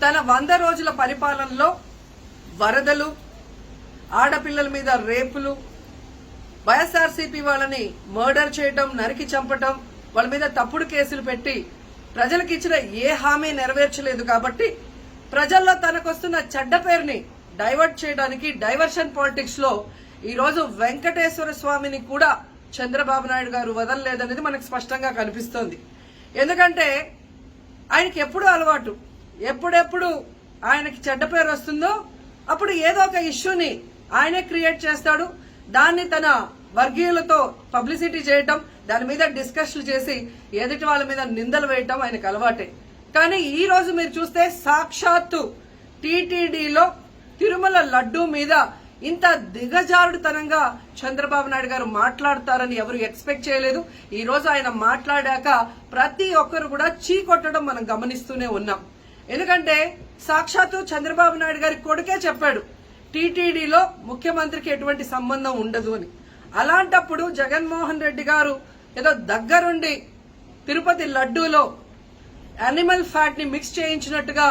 తన 100 రోజుల పరిపాలనలో వరదలు, ఆడపిల్లల మీద రేపులు, వైఎస్ఆర్సీపీ వాళ్ళని మర్డర్ చేయడం, నరికి చంపటం, వాళ్ళ మీద తప్పుడు కేసులు పెట్టి ప్రజలకు ఇచ్చిన ఏ హామీ నెరవేర్చలేదు. కాబట్టి ప్రజల్లో తనకొస్తున్న చెడ్డ పేరుని డైవర్ట్ చేయడానికి డైవర్షన్ పాలిటిక్స్ లో ఈ రోజు వెంకటేశ్వర స్వామిని కూడా చంద్రబాబు నాయుడు గారు వదలలేదనేది మనకు స్పష్టంగా కనిపిస్తోంది. ఎందుకంటే ఆయనకి ఎప్పుడూ అలవాటు, ఎప్పుడెప్పుడు ఆయనకి చెడ్డ పేరు వస్తుందో అప్పుడు ఏదో ఒక ఇష్యూని ఆయనే క్రియేట్ చేస్తాడు. దాన్ని తన వర్గీయులతో పబ్లిసిటీ చేయటం, దాని మీద డిస్కషన్ చేసి ఎదుటి వాళ్ళ మీద నిందలు వేయటం ఆయనకు అలవాటే. కానీ ఈ రోజు మీరు చూస్తే సాక్షాత్తు టీటీడీలో తిరుమల లడ్డూ మీద ఇంత దిగజారుడుతనంగా చంద్రబాబు నాయుడు గారు మాట్లాడతారని ఎవరు ఎక్స్పెక్ట్ చేయలేదు. ఈ రోజు ఆయన మాట్లాడాక ప్రతి ఒక్కరు కూడా చీకొట్టడం మనం గమనిస్తూనే ఉన్నాం. ఎందుకంటే సాక్షాత్తు చంద్రబాబు నాయుడు గారి కొడుకే చెప్పాడు టీటీడీలో ముఖ్యమంత్రికి ఎటువంటి సంబంధం ఉండదు అని. అలాంటప్పుడు జగన్మోహన్ రెడ్డి గారు ఏదో దగ్గరుండి తిరుపతి లడ్డూలో యానిమల్ ఫ్యాట్ ని మిక్స్ చేయించినట్టుగా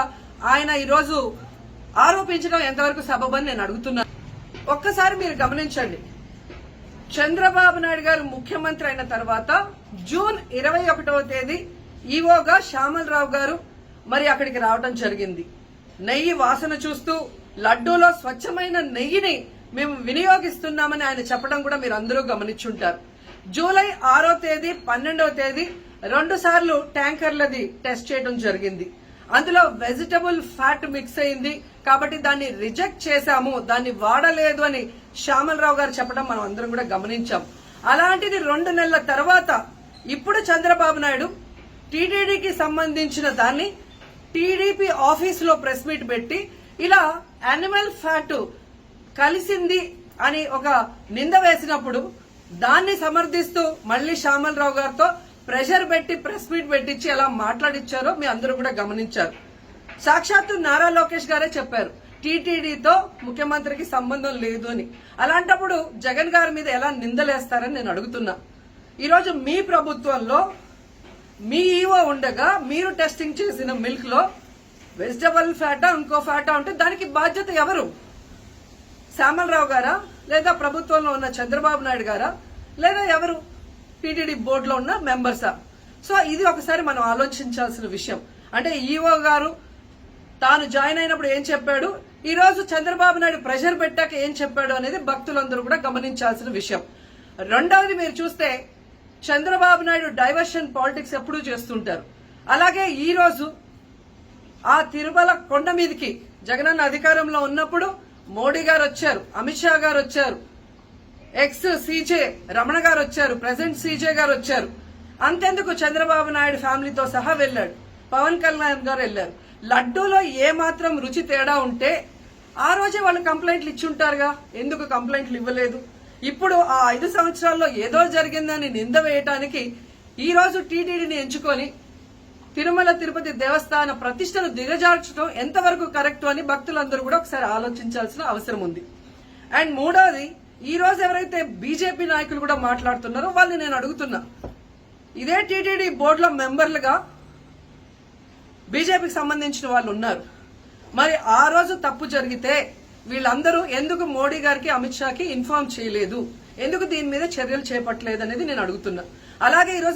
ఆయన ఈరోజు ఆరోపించడం ఎంతవరకు సబబని నేను అడుగుతున్నాను. ఒక్కసారి మీరు గమనించండి, చంద్రబాబు నాయుడు గారు ముఖ్యమంత్రి అయిన తర్వాత జూన్ 21వ తేదీ ఈవోగా శ్యామలరావు గారు మరి అక్కడికి రావడం జరిగింది. నెయ్యి వాసన చూస్తూ లడ్డూలో స్వచ్ఛమైన నెయ్యిని మేము వినియోగిస్తున్నామని ఆయన చెప్పడం కూడా మీరు అందరూ గమనించుంటారు. జూలై 6వ తేదీ 12వ తేదీ 2 సార్లు ట్యాంకర్లది టెస్ట్ చేయడం జరిగింది. అందులో వెజిటబుల్ ఫ్యాట్ మిక్స్ అయింది కాబట్టి దాన్ని రిజెక్ట్ చేశాము, దాన్ని వాడలేదు అని శ్యామలరావు గారు చెప్పడం మనం అందరం కూడా గమనించాం. అలాంటిది 2 నెలల తర్వాత ఇప్పుడు చంద్రబాబు నాయుడు టీటీడీకి సంబంధించిన దాన్ని టీడీపీ ఆఫీసులో ప్రెస్ మీట్ పెట్టి ఇలా యానిమల్ ఫ్యాట్ కలిసింది అని ఒక నింద వేసినప్పుడు దాన్ని సమర్థిస్తూ మళ్లీ శ్యామలరావు గారితో ప్రెషర్ పెట్టి ప్రెస్ మీట్ పెట్టించి ఎలా మాట్లాడిచ్చారో మీ అందరూ కూడా గమనించారు. సాక్షాత్తు నారా లోకేష్ గారే చెప్పారు టీటీడీతో ముఖ్యమంత్రికి సంబంధం లేదు అని. అలాంటప్పుడు జగన్ గారి మీద ఎలా నిందలేస్తారని నేను అడుగుతున్నా. ఈరోజు మీ ప్రభుత్వంలో మీ ఈవో ఉండగా మీరు టెస్టింగ్ చేసిన మిల్క్ లో వెజిటబుల్ ఫ్యాటా ఇంకో ఫ్యాటా ఉంటే దానికి బాధ్యత ఎవరు? శ్యామలరావు గారా, లేదా ప్రభుత్వంలో ఉన్న చంద్రబాబు నాయుడు గారా, లేదా ఎవరు టీటీడీ బోర్డులో ఉన్న మెంబర్సా? సో ఇది ఒకసారి మనం ఆలోచించాల్సిన విషయం. అంటే ఈవో గారు తాను జాయిన్ అయినప్పుడు ఏం చెప్పాడు, ఈ రోజు చంద్రబాబు నాయుడు ప్రెషర్ పెట్టాక ఏం చెప్పాడు అనేది భక్తులందరూ కూడా గమనించాల్సిన విషయం. రెండవది మీరు చూస్తే చంద్రబాబు నాయుడు డైవర్షన్ పాలిటిక్స్ ఎప్పుడూ చేస్తుంటారు. అలాగే ఈ రోజు ఆ తిరుమల కొండ మీదకి జగనన్న అధికారంలో ఉన్నప్పుడు మోడీ గారు వచ్చారు, అమిత్ షా గారు వచ్చారు, ఎక్స్ సీజే రమణ గారు వచ్చారు, ప్రెసెంట్ సీజే గారు వచ్చారు. అంతెందుకు చంద్రబాబు నాయుడు ఫ్యామిలీతో సహా వెళ్లాడు, పవన్ కళ్యాణ్ గారు వెళ్లారు. లడ్డూలో ఏ మాత్రం రుచి తేడా ఉంటే ఆ రోజే వాళ్ళు కంప్లైంట్లు ఇచ్చుంటారుగా, ఎందుకు కంప్లైంట్లు ఇవ్వలేదు? ఇప్పుడు ఆ 5 సంవత్సరాల్లో ఏదో జరిగిందని నింద వేయటానికి ఈ రోజు టీటీడీని ఎంచుకొని తిరుమల తిరుపతి దేవస్థాన ప్రతిష్టను దిగజార్చడం ఎంతవరకు కరెక్ట్ అని భక్తులందరూ కూడా ఒకసారి ఆలోచించాల్సిన అవసరం ఉంది. అండ్ మూడోది, ఈ రోజు ఎవరైతే బీజేపీ నాయకులు కూడా మాట్లాడుతున్నారో వాళ్ళని నేను అడుగుతున్నా, ఇదే టీటీడీ బోర్డులో మెంబర్లుగా బీజేపీకి సంబంధించిన వాళ్ళు ఉన్నారు. మరి ఆ రోజు తప్పు జరిగితే వీళ్ళందరూ ఎందుకు మోడీ గారికి అమిత్ షాకి ఇన్ఫార్మ్ చేయలేదు, ఎందుకు దీని మీద చర్యలు చేపట్టలేదు అనేది నేను అడుగుతున్నా. అలాగే ఈరోజు